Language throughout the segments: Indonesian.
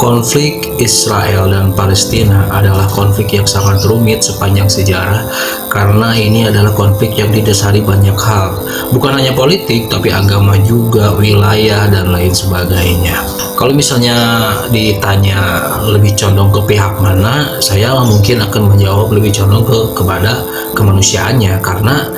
Konflik Israel dan Palestina adalah konflik yang sangat rumit sepanjang sejarah karena ini adalah konflik yang didasari banyak hal. Bukan hanya politik, tapi agama juga, wilayah, dan lain sebagainya. Kalau misalnya ditanya lebih condong ke pihak mana, saya mungkin akan menjawab lebih condong kepada kemanusiaannya, karena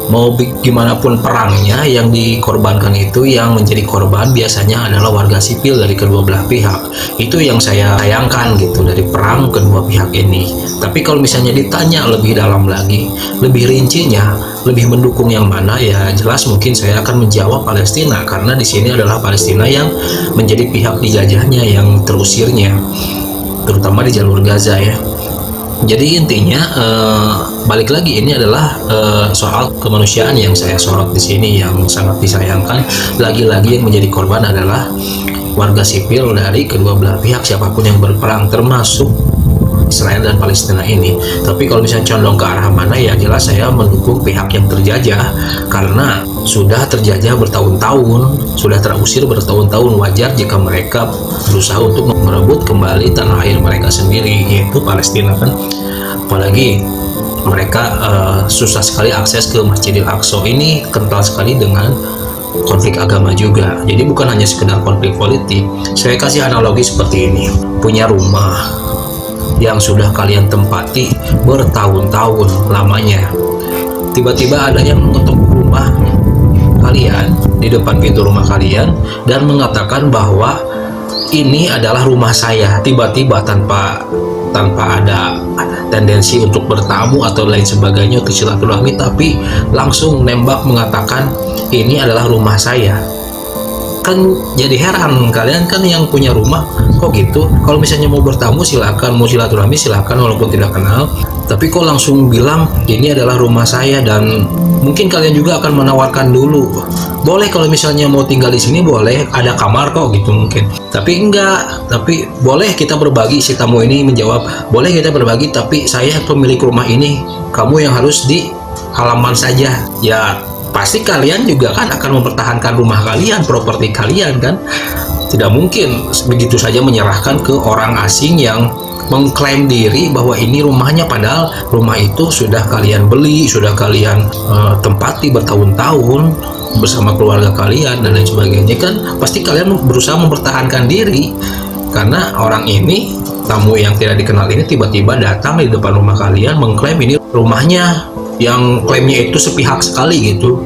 mau gimana pun perangnya, yang dikorbankan itu, yang menjadi korban biasanya adalah warga sipil dari kedua belah pihak. Itu yang saya sayangkan gitu dari perang kedua pihak ini. Tapi kalau misalnya ditanya lebih dalam lagi, lebih rincinya, lebih mendukung yang mana, ya jelas mungkin saya akan menjawab Palestina, karena di sini adalah Palestina yang menjadi pihak dijajahnya, yang terusirnya, terutama di jalur Gaza ya. Jadi intinya balik lagi, ini adalah soal kemanusiaan yang saya sorot di sini, yang sangat disayangkan. Lagi-lagi yang menjadi korban adalah warga sipil dari kedua belah pihak, siapapun yang berperang, termasuk Israel dan Palestina ini. Tapi kalau misalnya condong ke arah mana, ya jelas saya mendukung pihak yang terjajah, karena sudah terjajah bertahun-tahun, sudah terusir bertahun-tahun. Wajar jika mereka berusaha untuk merebut kembali tanah air mereka sendiri, yaitu Palestina kan. Apalagi mereka susah sekali akses ke Masjidil Aqsa. Ini kental sekali dengan konflik agama juga. Jadi bukan hanya sekedar konflik politik. Saya kasih analogi seperti ini. Punya rumah yang sudah kalian tempati bertahun-tahun lamanya, tiba-tiba ada yang mengetuk rumah kalian, di depan pintu rumah kalian, dan mengatakan bahwa ini adalah rumah saya, tiba-tiba tanpa ada tendensi untuk bertamu atau lain sebagainya untuk silaturahmi, tapi langsung nembak mengatakan ini adalah rumah saya. Kan jadi heran, kalian kan yang punya rumah kok gitu. Kalau misalnya mau bertamu silakan, mau silaturahmi silakan walaupun tidak kenal, tapi kok langsung bilang ini adalah rumah saya. Dan mungkin kalian juga akan menawarkan dulu, boleh kalau misalnya mau tinggal di sini, boleh, ada kamar kok gitu mungkin. Tapi enggak, tapi boleh kita berbagi. Si tamu ini menjawab, boleh kita berbagi, tapi saya pemilik rumah ini, kamu yang harus di halaman saja. Ya pasti kalian juga kan akan mempertahankan rumah kalian, properti kalian kan. Tidak mungkin begitu saja menyerahkan ke orang asing yang mengklaim diri bahwa ini rumahnya, padahal rumah itu sudah kalian beli, sudah kalian tempati bertahun-tahun bersama keluarga kalian dan lain sebagainya. Kan pasti kalian berusaha mempertahankan diri, karena orang ini, tamu yang tidak dikenal ini, tiba-tiba datang di depan rumah kalian mengklaim ini rumahnya, yang klaimnya itu sepihak sekali gitu,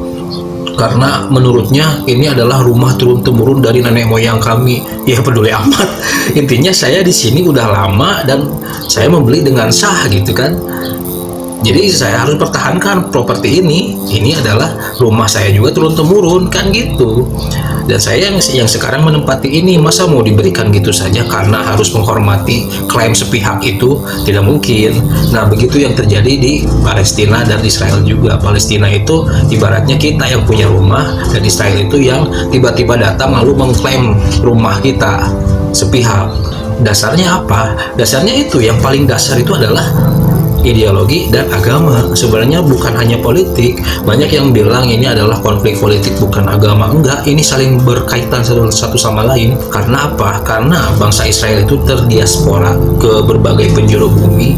karena menurutnya ini adalah rumah turun-temurun dari nenek moyang kami. Ya peduli amat. Intinya saya di sini udah lama dan saya membeli dengan sah gitu kan. Jadi saya harus pertahankan properti ini. Ini adalah rumah saya juga turun-temurun kan gitu. Dan saya yang sekarang menempati ini, masa mau diberikan gitu saja karena harus menghormati klaim sepihak itu? Tidak mungkin. Nah begitu yang terjadi di Palestina dan Israel juga. Palestina itu ibaratnya kita yang punya rumah, dan Israel itu yang tiba-tiba datang lalu mengklaim rumah kita sepihak. Dasarnya apa? Dasarnya itu, yang paling dasar itu adalah ideologi dan agama. Sebenarnya bukan hanya politik. Banyak yang bilang ini adalah konflik politik bukan agama. Enggak, ini saling berkaitan satu sama lain. Karena apa? Karena bangsa Israel itu terdiaspora ke berbagai penjuru bumi.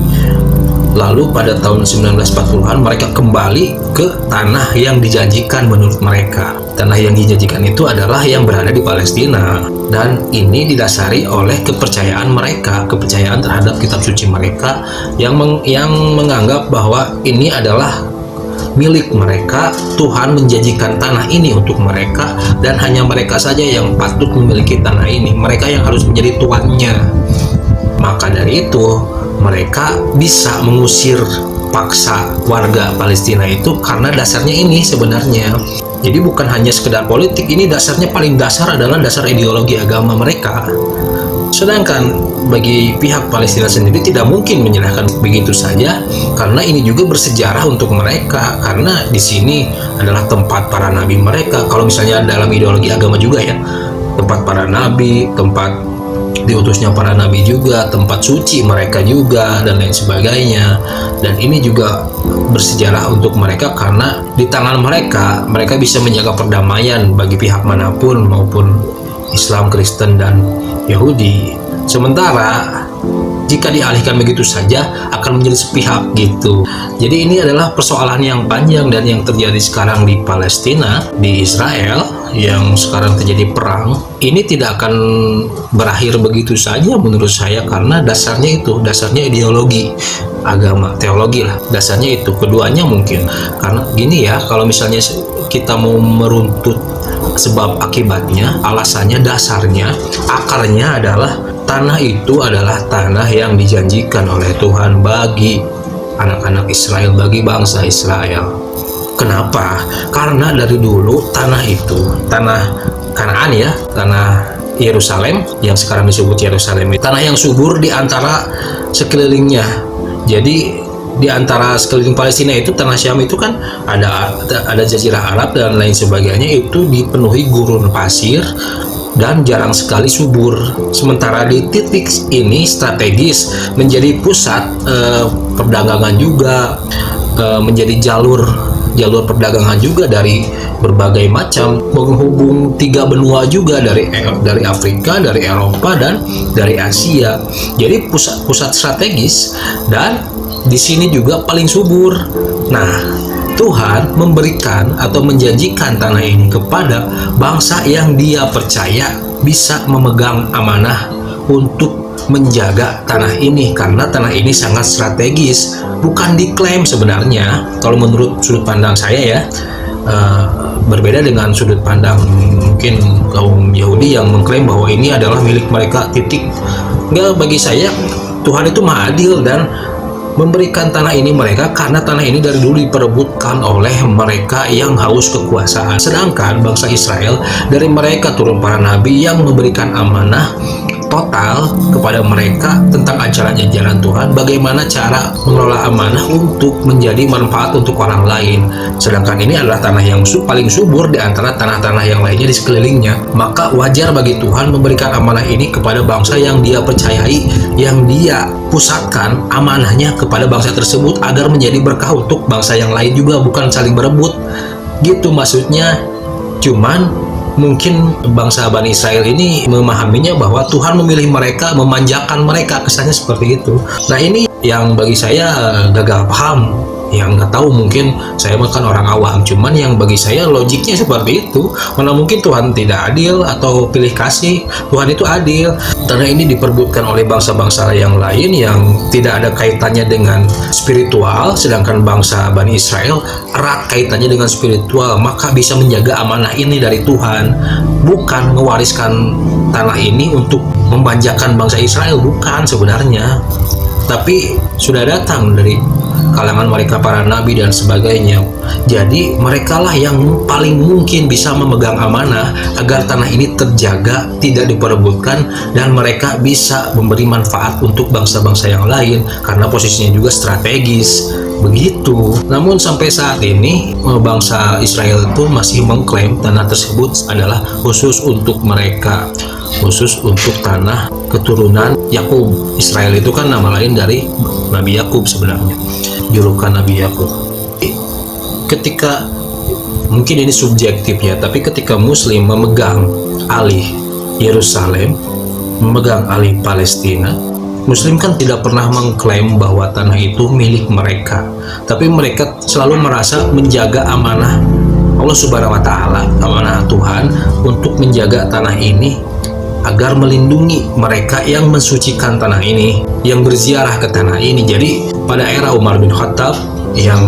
Lalu pada tahun 1940-an mereka kembali ke tanah yang dijanjikan menurut mereka. Tanah yang dijanjikan itu adalah yang berada di Palestina. Dan ini didasari oleh kepercayaan mereka, kepercayaan terhadap kitab suci mereka yang menganggap bahwa ini adalah milik mereka. Tuhan menjanjikan tanah ini untuk mereka, dan hanya mereka saja yang patut memiliki tanah ini. Mereka yang harus menjadi tuannya. Maka dari itu mereka bisa mengusir paksa warga Palestina itu karena dasarnya ini sebenarnya. Jadi bukan hanya sekedar politik, ini dasarnya paling dasar adalah dasar ideologi agama mereka. Sedangkan bagi pihak Palestina sendiri tidak mungkin menyerahkan begitu saja, karena ini juga bersejarah untuk mereka, karena di sini adalah tempat para nabi mereka. Kalau misalnya dalam ideologi agama juga ya, tempat para nabi, tempat diutusnya para nabi juga, tempat suci mereka juga, dan lain sebagainya. Dan ini juga bersejarah untuk mereka, karena di tangan mereka bisa menjaga perdamaian bagi pihak manapun, maupun Islam, Kristen, dan Yahudi. Sementara jika dialihkan begitu saja akan menjadi sepihak gitu. Jadi ini adalah persoalan yang panjang dan yang terjadi sekarang di Palestina, di Israel yang sekarang terjadi perang. Ini tidak akan berakhir begitu saja menurut saya, karena dasarnya ideologi agama, teologi lah. Dasarnya itu keduanya mungkin. Karena gini ya, kalau misalnya kita mau meruntut sebab akibatnya, alasannya, dasarnya, akarnya adalah tanah itu adalah tanah yang dijanjikan oleh Tuhan bagi anak-anak Israel, bagi bangsa Israel. Kenapa? Karena dari dulu tanah itu, tanah Kanaan ya, tanah Yerusalem yang sekarang disebut Yerusalem, tanah yang subur di antara sekelilingnya. Jadi di antara sekeliling Palestina itu, tanah Syam itu kan ada jazirah Arab dan lain sebagainya, itu dipenuhi gurun pasir dan jarang sekali subur. Sementara di titik ini strategis, menjadi pusat perdagangan juga, menjadi jalur perdagangan juga dari berbagai macam, menghubung 3 benua juga, dari Afrika, dari Eropa, dan dari Asia. Jadi pusat strategis, dan di sini juga paling subur. Nah, Tuhan memberikan atau menjanjikan tanah ini kepada bangsa yang Dia percaya bisa memegang amanah untuk menjaga tanah ini, karena tanah ini sangat strategis, bukan diklaim sebenarnya. Kalau menurut sudut pandang saya ya, berbeda dengan sudut pandang mungkin kaum Yahudi yang mengklaim bahwa ini adalah milik mereka, titik. Enggak, bagi saya Tuhan itu Maha Adil dan memberikan tanah ini mereka karena tanah ini dari dulu diperebutkan oleh mereka yang haus kekuasaan. Sedangkan bangsa Israel, dari mereka turun para nabi yang memberikan amanah total kepada mereka tentang ajaran-ajaran Tuhan, bagaimana cara mengelola amanah untuk menjadi manfaat untuk orang lain. Sedangkan ini adalah tanah yang paling subur di antara tanah-tanah yang lainnya di sekelilingnya. Maka wajar bagi Tuhan memberikan amanah ini kepada bangsa yang Dia percayai, yang Dia pusatkan amanahnya kepada bangsa tersebut agar menjadi berkah untuk bangsa yang lain juga, bukan saling berebut. Gitu maksudnya. Cuman mungkin bangsa Bani Israel ini memahaminya bahwa Tuhan memilih mereka, memanjakan mereka, kesannya seperti itu. Nah, ini yang bagi saya gagal paham. Yang nggak tahu, mungkin saya makan orang awam, cuman yang bagi saya logiknya seperti itu. Mana mungkin Tuhan tidak adil atau pilih kasih. Tuhan itu adil. Tanah ini diperbutkan oleh bangsa-bangsa yang lain yang tidak ada kaitannya dengan spiritual, sedangkan bangsa Bani Israel erat kaitannya dengan spiritual, maka bisa menjaga amanah ini dari Tuhan. Bukan mewariskan tanah ini untuk memanjakan bangsa Israel, bukan sebenarnya, tapi sudah datang dari kalangan mereka para nabi dan sebagainya. Jadi merekalah yang paling mungkin bisa memegang amanah agar tanah ini terjaga, tidak diperebutkan, dan mereka bisa memberi manfaat untuk bangsa-bangsa yang lain karena posisinya juga strategis. Begitu. Namun sampai saat ini bangsa Israel itu masih mengklaim tanah tersebut adalah khusus untuk mereka, khusus untuk tanah keturunan Yakub. Israel itu kan nama lain dari Nabi Yakub sebenarnya, julukan Nabi Yakub. Ketika, mungkin ini subjektif ya, tapi ketika Muslim memegang alih Yerusalem, memegang alih Palestina, Muslim kan tidak pernah mengklaim bahwa tanah itu milik mereka, tapi mereka selalu merasa menjaga amanah Allah Subhanahu wa Ta'ala, amanah Tuhan untuk menjaga tanah ini agar melindungi mereka yang mensucikan tanah ini, yang berziarah ke tanah ini. Jadi pada era Umar bin Khattab yang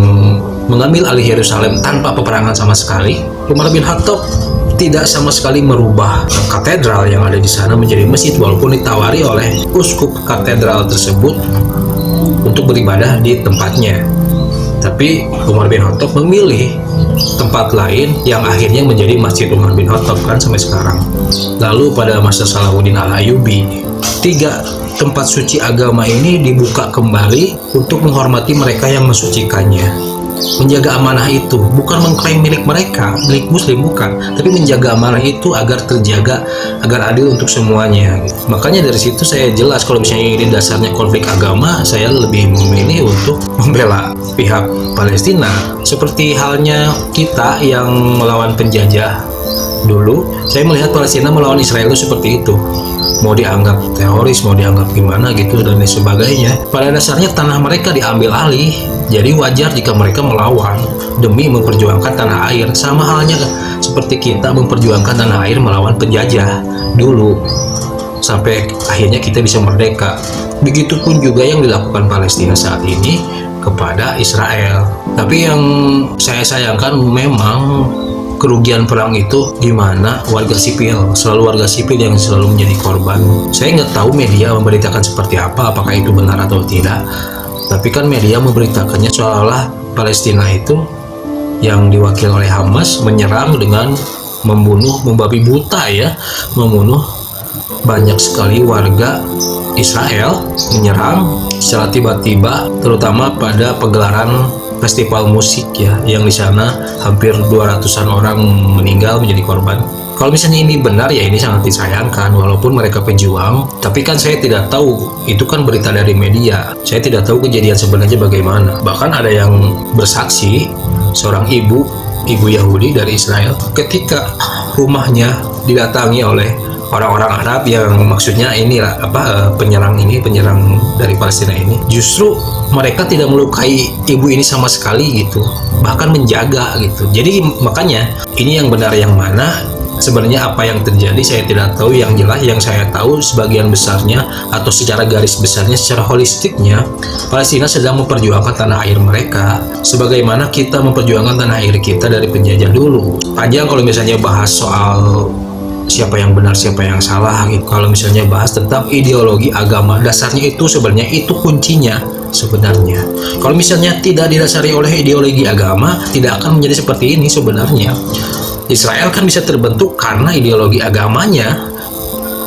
mengambil alih Yerusalem tanpa peperangan sama sekali, Umar bin Khattab tidak sama sekali merubah katedral yang ada di sana menjadi masjid, walaupun ditawari oleh uskup katedral tersebut untuk beribadah di tempatnya. Tapi Umar bin Khattab memilih tempat lain yang akhirnya menjadi Masjid Umar bin Khattab kan sampai sekarang. Lalu pada masa Salahuddin Al-Ayyubi, 3 tempat suci agama ini dibuka kembali untuk menghormati mereka yang mensucikannya. Menjaga amanah itu bukan mengklaim milik mereka, milik Muslim, bukan, tapi menjaga amanah itu agar terjaga, agar adil untuk semuanya. Makanya dari situ saya jelas kalau misalnya ini dasarnya konflik agama, saya lebih memilih untuk membela pihak Palestina. Seperti halnya kita yang melawan penjajah Dulu saya melihat Palestina melawan Israel itu seperti itu, mau dianggap teroris, mau dianggap gimana gitu dan lain sebagainya. Pada dasarnya tanah mereka diambil alih, jadi wajar jika mereka melawan demi memperjuangkan tanah air, sama halnya seperti kita memperjuangkan tanah air melawan penjajah dulu sampai akhirnya kita bisa merdeka. Begitupun juga yang dilakukan Palestina saat ini kepada Israel. Tapi yang saya sayangkan memang kerugian perang itu di mana warga sipil, selalu warga sipil yang selalu menjadi korban. Saya nggak tahu media memberitakan seperti apa, apakah itu benar atau tidak. Tapi kan media memberitakannya seolah-olah Palestina itu yang diwakili oleh Hamas menyerang dengan membunuh, membabi buta ya, membunuh banyak sekali warga Israel, menyerang secara tiba-tiba, terutama pada pegelaran festival musik ya, yang di sana hampir 200-an orang meninggal menjadi korban. Kalau misalnya ini benar ya ini sangat disayangkan, walaupun mereka pejuang, tapi kan saya tidak tahu, itu kan berita dari media, saya tidak tahu kejadian sebenarnya bagaimana. Bahkan ada yang bersaksi, seorang ibu Yahudi dari Israel, ketika rumahnya didatangi oleh orang-orang Arab yang maksudnya inilah penyerang dari Palestina ini, justru mereka tidak melukai ibu ini sama sekali gitu, bahkan menjaga gitu. Jadi makanya ini yang benar yang mana sebenarnya apa yang terjadi saya tidak tahu. Yang jelas yang saya tahu sebagian besarnya atau secara garis besarnya, secara holistiknya, Palestina sedang memperjuangkan tanah air mereka sebagaimana kita memperjuangkan tanah air kita dari penjajah dulu. Panjang kalau misalnya bahas soal siapa yang benar, siapa yang salah gitu. Kalau misalnya bahas tentang ideologi agama, dasarnya itu sebenarnya itu kuncinya sebenarnya. Kalau misalnya tidak didasari oleh ideologi agama, tidak akan menjadi seperti ini sebenarnya. Israel kan bisa terbentuk karena ideologi agamanya,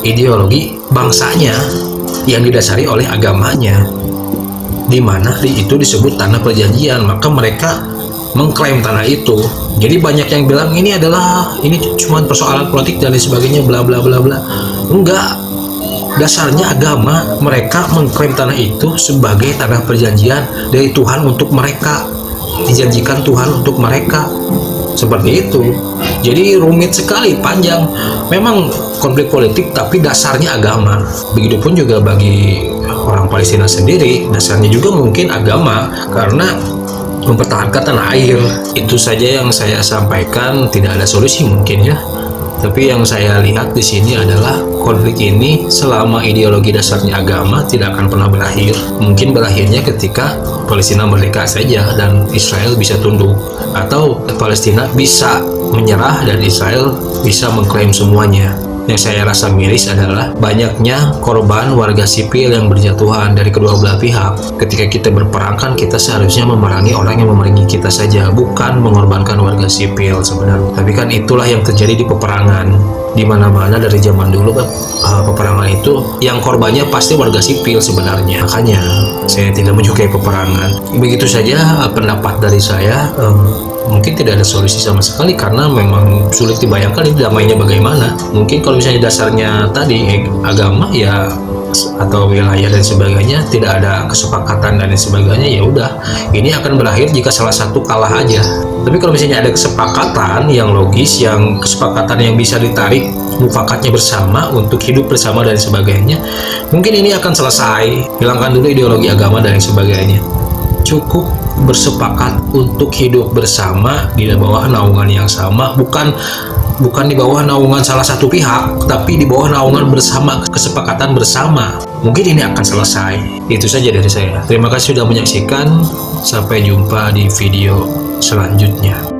ideologi bangsanya yang didasari oleh agamanya, di mana itu disebut tanah perjanjian, maka mereka mengklaim tanah itu. Jadi banyak yang bilang ini cuma persoalan politik dan lain sebagainya, bla bla bla bla. Enggak, dasarnya agama. Mereka mengklaim tanah itu sebagai tanah perjanjian dari Tuhan untuk mereka, dijanjikan Tuhan untuk mereka, seperti itu. Jadi rumit sekali, panjang. Memang konflik politik tapi dasarnya agama. Begitupun juga bagi orang Palestina sendiri, dasarnya juga mungkin agama, karena mempertahankan tanah air. Itu saja yang saya sampaikan, tidak ada solusi mungkin ya. Tapi yang saya lihat di sini adalah konflik ini selama ideologi dasarnya agama tidak akan pernah berakhir. Mungkin berakhirnya ketika Palestina merdeka saja dan Israel bisa tunduk, atau Palestina bisa menyerah dan Israel bisa mengklaim semuanya. Yang saya rasa miris adalah banyaknya korban warga sipil yang berjatuhan dari kedua belah pihak. Ketika kita berperang kan kita seharusnya memerangi orang yang memerangi kita saja, bukan mengorbankan warga sipil sebenarnya. Tapi kan itulah yang terjadi di peperangan. Di mana-mana dari zaman dulu kan peperangan itu yang korbannya pasti warga sipil sebenarnya. Makanya saya tidak menyukai peperangan. Begitu saja pendapat dari saya. Mungkin tidak ada solusi sama sekali karena memang sulit dibayangkan ini damainya bagaimana. Mungkin kalau misalnya dasarnya tadi agama ya atau wilayah dan sebagainya, tidak ada kesepakatan dan sebagainya, ya udah ini akan berakhir jika salah satu kalah aja. Tapi kalau misalnya ada kesepakatan yang logis, yang kesepakatan yang bisa ditarik mufakatnya bersama untuk hidup bersama dan sebagainya, mungkin ini akan selesai. Hilangkan dulu ideologi agama dan sebagainya, cukup bersepakat untuk hidup bersama di bawah naungan yang sama, bukan di bawah naungan salah satu pihak, tapi di bawah naungan bersama, kesepakatan bersama. Mungkin ini akan selesai. Itu saja dari saya. Terima kasih sudah menyaksikan. Sampai jumpa di video selanjutnya.